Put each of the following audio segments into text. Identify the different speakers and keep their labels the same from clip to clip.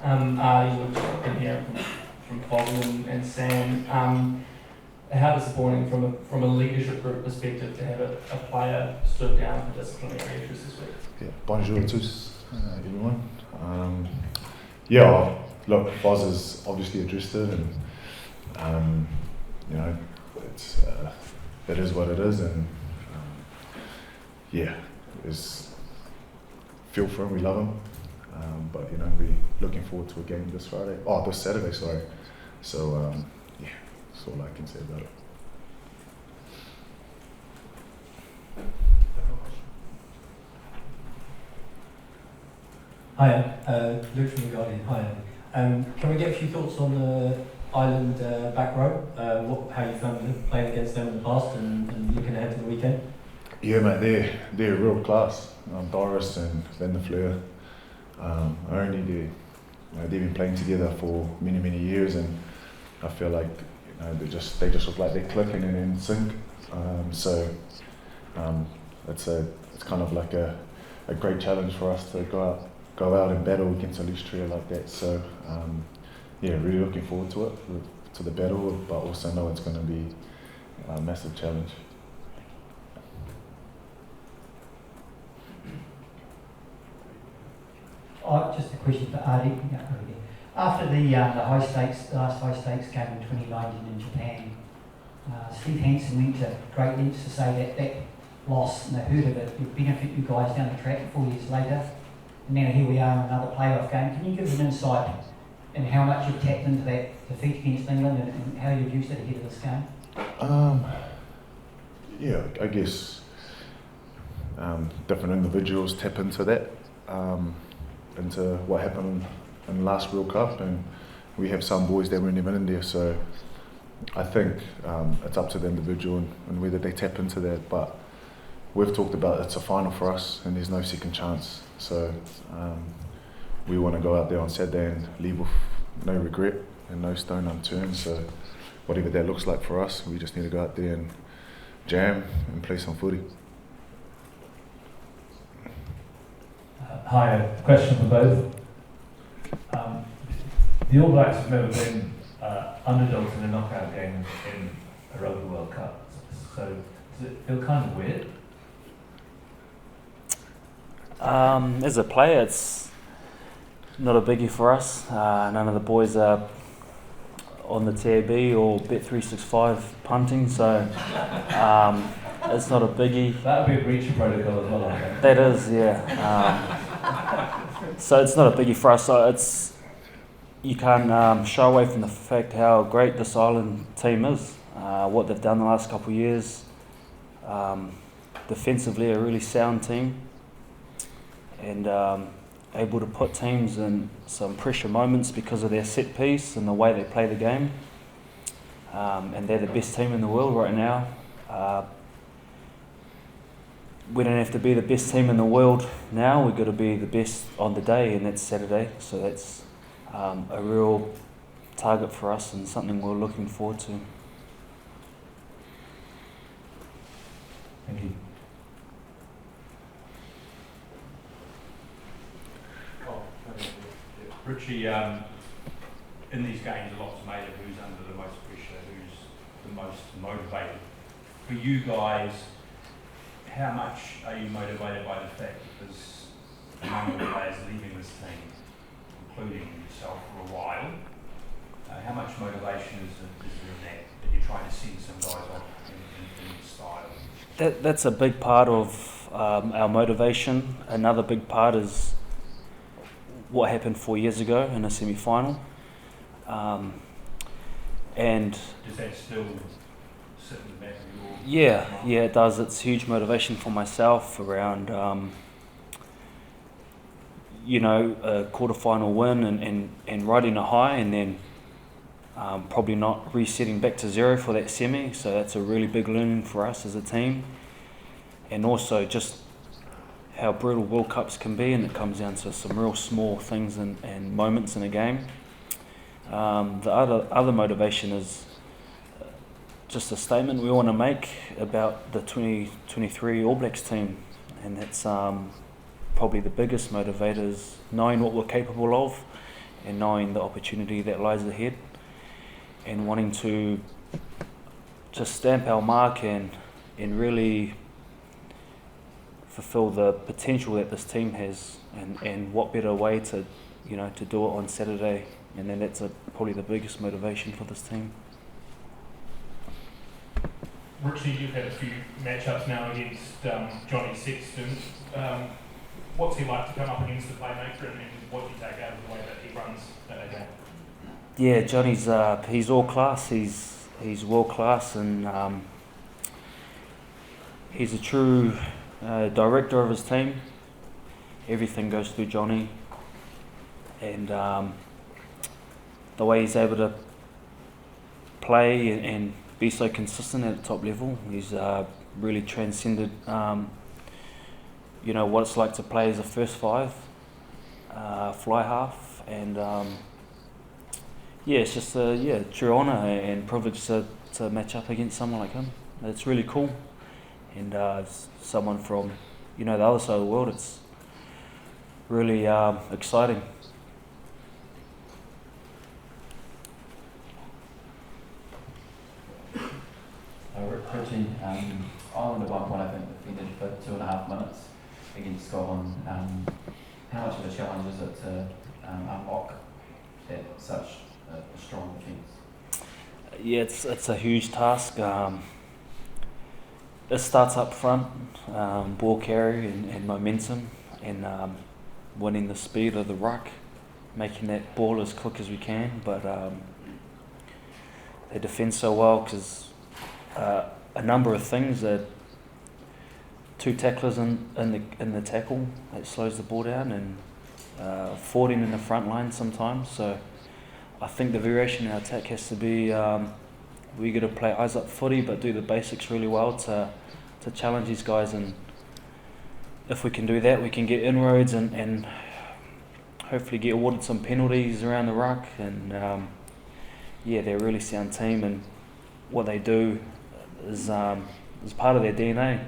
Speaker 1: Ardie, which I've been hearing from Colin and Sam. How disappointing from a leadership group perspective to have a player stood down for disciplinary issues this week?
Speaker 2: Yeah, bonjour à tous, everyone. Yeah, look, Foz is obviously interested, and you know, it's it is what it is, and yeah, feel for him, we love him, but you know, we're looking forward to a game this Saturday, sorry. So yeah, that's all I can say about it.
Speaker 3: Hiya, Luke from The Guardian. Hiya. Can we get a few thoughts on the Ireland back row? How you found playing against them in the past and looking ahead to the weekend?
Speaker 2: Yeah, mate, they're real class. Doris and Van der Fleur. They've been playing together for many years, and I feel like they just look like they're clicking and in sync. It's kind of like a great challenge for us to go out and battle against a loose trio like that. So yeah, really looking forward to it, to the battle, but also know it's going to be a massive challenge.
Speaker 4: Just a question for Ardie. After the last high stakes game in 2019 in Japan, Steve Hansen went to great lengths to say that loss and the hurt of it would benefit you guys down the track 4 years later. And now here we are in another playoff game. Can you give us an insight in how much you've tapped into that defeat against England and how you've used it ahead of this game?
Speaker 2: Yeah, I guess different individuals tap into that, into what happened in the last World Cup, and we have some boys that weren't even in there, so I think it's up to the individual and whether they tap into that, but we've talked about it's a final for us and there's no second chance, so we want to go out there on Saturday and leave with no regret and no stone unturned, so whatever that looks like for us, we just need to go out there and jam and play some footy.
Speaker 5: Hi, a question for both. The All Blacks have never been underdogs in a knockout game in a Rugby World Cup, so does it feel kind of weird?
Speaker 6: As a player, it's not a biggie for us. None of the boys are on the TAB or Bet365 punting, so it's not a biggie.
Speaker 5: That would be a breach of protocol as well, I think.
Speaker 6: That is, yeah. So it's not a biggie for us. So you can't shy away from the fact how great this Ireland team is. What they've done the last couple of years. Defensively, a really sound team, and able to put teams in some pressure moments because of their set piece and the way they play the game. And they're the best team in the world right now. We don't have to be the best team in the world now, we've got to be the best on the day, and that's Saturday. So that's a real target for us and something we're looking forward to.
Speaker 5: Thank you.
Speaker 7: Richie, in these games, a lot's made of who's under the most pressure, who's the most motivated. For you guys, how much are you motivated by the fact that there's a number of players leaving this team, including yourself, for a while? How much motivation is there in that you're trying to send some guys off in style?
Speaker 6: That's a big part of our motivation. Another big part is what happened 4 years ago in a semi-final. And
Speaker 7: does that still sit in the back of your
Speaker 6: yeah, it does. It's huge motivation for myself around, a quarter-final win and riding a high, and then probably not resetting back to zero for that semi. So that's a really big learning for us as a team. And also just how brutal World Cups can be, and it comes down to some real small things and moments in a game. The other motivation is just a statement we want to make about the 2023 All Blacks team, and that's probably the biggest motivator, is knowing what we're capable of and knowing the opportunity that lies ahead, and wanting to just stamp our mark and really fulfill the potential that this team has, and what better way to to do it on Saturday, and then that's probably the biggest motivation for this team.
Speaker 1: Richie, you've had a few matchups now against Johnny Sexton. What's he like to come up against the playmaker, and what do you take out of the way that he runs that game?
Speaker 6: Yeah, Johnny's he's all class. He's world class, and he's a true director of his team. Everything goes through Johnny, and the way he's able to play and be so consistent at the top level, he's really transcended what it's like to play as a first five, fly half, and it's just a true honour and privilege to match up against someone like him. It's really cool, and someone from the other side of the world. It's really exciting.
Speaker 8: Richie, Ireland at one point I think defended for 2.5 minutes against Scotland. How much of a challenge is it to unlock that such a strong defence?
Speaker 6: Yeah, it's a huge task. It starts up front, ball carry and momentum, and winning the speed of the ruck, making that ball as quick as we can. But they defend so well because a number of things. That two tacklers in the tackle, that slows the ball down, and 14 in the front line sometimes. So I think the variation in our attack has to be we got to play eyes up footy, but do the basics really well to challenge these guys. And if we can do that, we can get inroads and hopefully get awarded some penalties around the ruck. And they're a really sound team, and what they do is part of their DNA.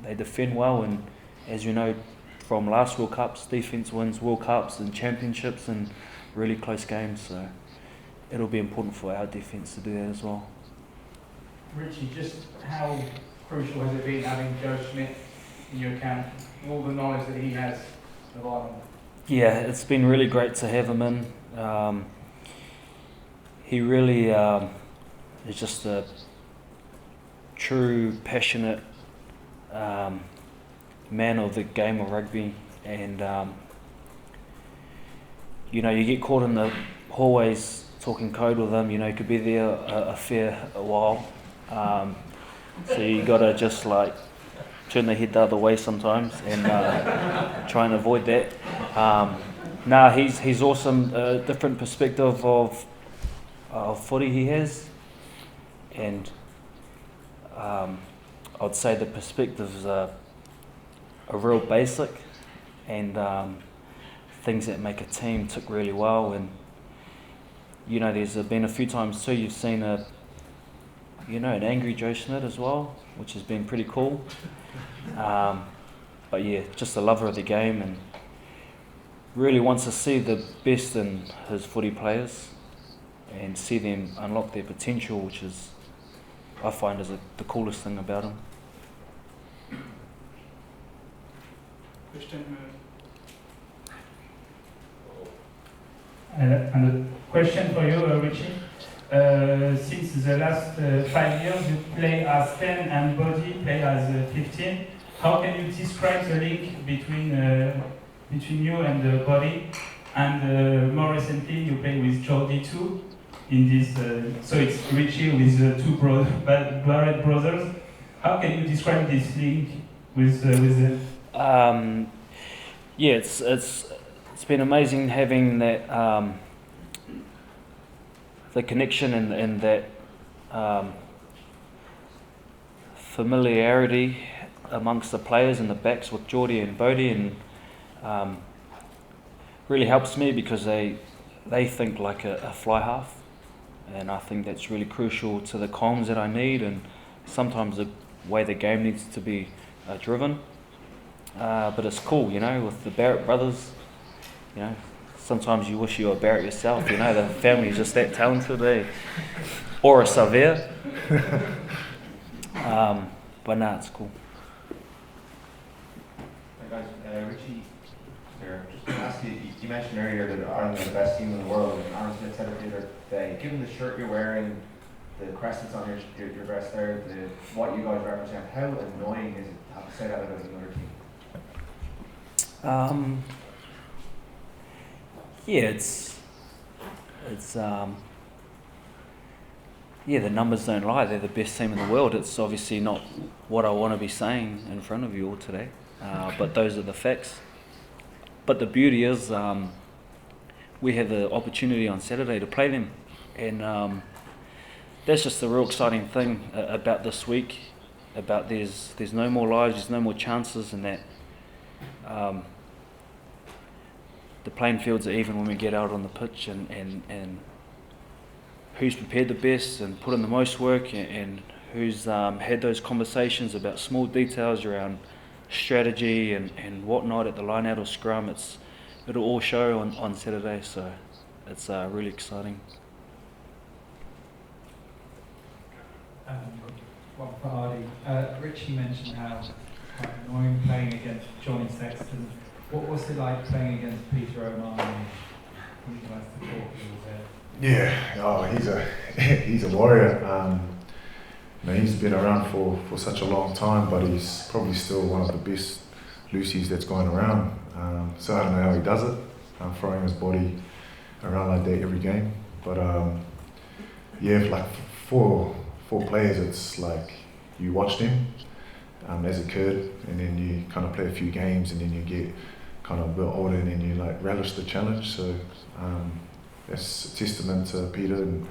Speaker 6: They defend well, and as you know from last World Cups, defence wins World Cups and championships and really close games. So it'll be important for our defence to do that as well.
Speaker 9: Richie, just how crucial has it been having Joe Schmidt in your camp, all the knowledge that he has of Ireland?
Speaker 6: Yeah, it's been really great to have him in. He really is just a true, passionate man of the game of rugby, and you get caught in the hallways talking code with him. You could be there a fair while, so you got to just turn the head the other way sometimes and try and avoid that. He's awesome. Different perspective of footy he has, and I'd say the perspectives are real basic, and things that make a team tick really well. And there's been a few times too you've seen an angry Joe Schmidt as well, which has been pretty cool. But yeah, just a lover of the game, and really wants to see the best in his footy players and see them unlock their potential, which is, I find, is the coolest thing about him.
Speaker 9: And a question for you, Richie. Since the last 5 years, you play as 10 and Body play as 15. How can you describe the link between you and the Body? And more recently, you play with Jordi too. In this, so it's Richie with two Barrett brothers. How can you describe this link with them?
Speaker 6: It's been amazing having that the connection and that familiarity amongst the players and the backs with Jordi and Bodie, and really helps me because they think like a fly half. And I think that's really crucial to the comms that I need, and sometimes the way the game needs to be driven. But it's cool, with the Barrett brothers, sometimes you wish you were Barrett yourself. You know, the family is just that talented, eh? Or a Savea. But nah, it's cool.
Speaker 10: Hey guys, Richie here. Just going to ask you, you mentioned earlier that Ireland are the best team in the world, and Aaron Smith said it the other day. Given the shirt you're wearing, the crest that's on your vest there, what you guys represent, how annoying is it to have to say that about another team?
Speaker 6: Yeah, yeah, the numbers don't lie. They're the best team in the world. It's obviously not what I want to be saying in front of you all today, but those are the facts. But the beauty is we have the opportunity on Saturday to play them, and that's just the real exciting thing about this week, about there's no more lives, there's no more chances, and that the playing fields are even when we get out on the pitch, and who's prepared the best and put in the most work, and who's had those conversations about small details around strategy and whatnot at the line out or scrum. It'll all show on Saturday, so it's really exciting.
Speaker 11: One for Ardie. Richie mentioned how quite annoying playing against Johnny Sexton. What's it like playing against Peter O'Mahony? Would you like to talk a little bit?
Speaker 2: Yeah, he's a warrior. He's been around for such a long time, but he's probably still one of the best loosies that's going around. So I don't know how he does it, throwing his body around like that every game. But like four players, it's like you watch them as a kid, and then you kind of play a few games, and then you get kind of a bit older, and then you like relish the challenge. So that's a testament to Peter and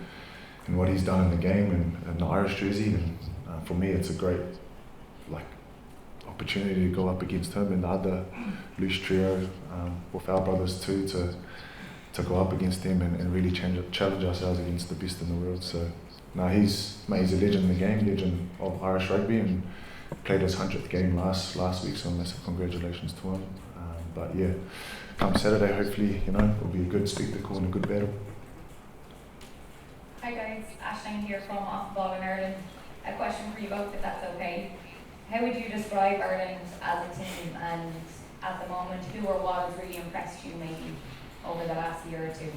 Speaker 2: what he's done in the game and the Irish jersey. And for me, it's a great opportunity to go up against him and the other loose trio with our brothers too, to go up against them and really challenge ourselves against the best in the world. So he's a legend in the game, legend of Irish rugby, and played his 100th game last week, so massive congratulations to him. But yeah, come Saturday, hopefully, it'll be a good spectacle and a good battle.
Speaker 12: Hi guys, Aisling here from Vodafone Ireland. A question for you both, if that's okay. How would you describe Ireland as a team, and at the moment, who or what has really impressed you maybe over the last year or two?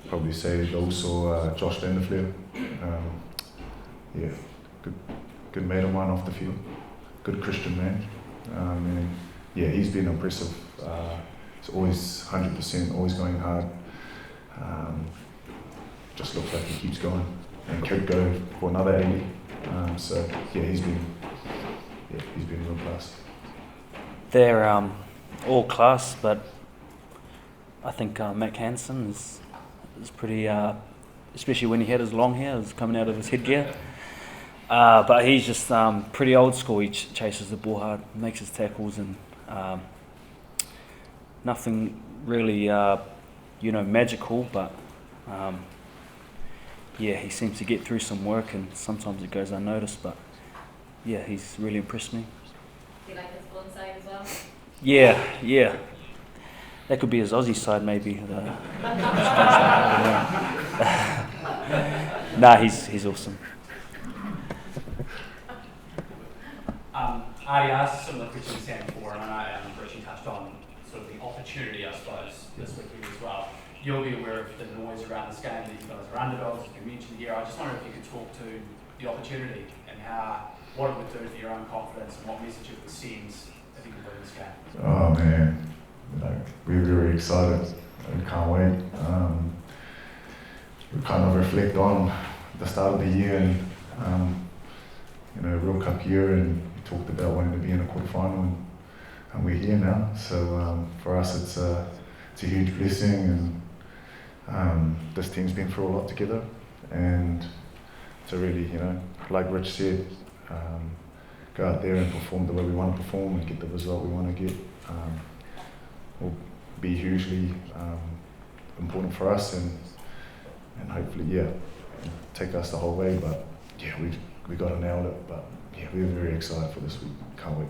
Speaker 2: Probably say also Josh Schmidt. Good mate of mine off the field, good Christian man. And he's been impressive. He's always 100%, always going hard. Just looks like he keeps going and could go for another 80. He's been real class.
Speaker 6: They're all class, but I think Mac Hansen is pretty, especially when he had his long hair, is coming out of his headgear. But he's just pretty old school. He chases the ball hard, makes his tackles, and nothing really, magical. But he seems to get through some work, and sometimes it goes unnoticed. But he's really impressed me.
Speaker 12: Do you like his fun side as well?
Speaker 6: Yeah. That could be his Aussie side, maybe. He's awesome.
Speaker 13: Ardie asked some of the questions Sam before, and I know Richie touched on sort of the opportunity, I suppose, this weekend as well. You'll be aware of the noise around this game, that you guys are underdogs, as you mentioned here. I just wonder if you could talk to the opportunity and what it would do for your own confidence and what message it sends if you can win this game.
Speaker 2: Oh man, we're very excited and can't wait. We kind of reflect on the start of the year and World Cup year, and we talked about wanting to be in a quarterfinal, and we're here now. So for us, it's a huge blessing, and this team's been through a lot together, and to really, like Rich said, go out there and perform the way we want to perform and get the result we want to get. Will be hugely important for us, and hopefully take us the whole way. But we got to nail it. But yeah, we're very excited for this week. Can't wait.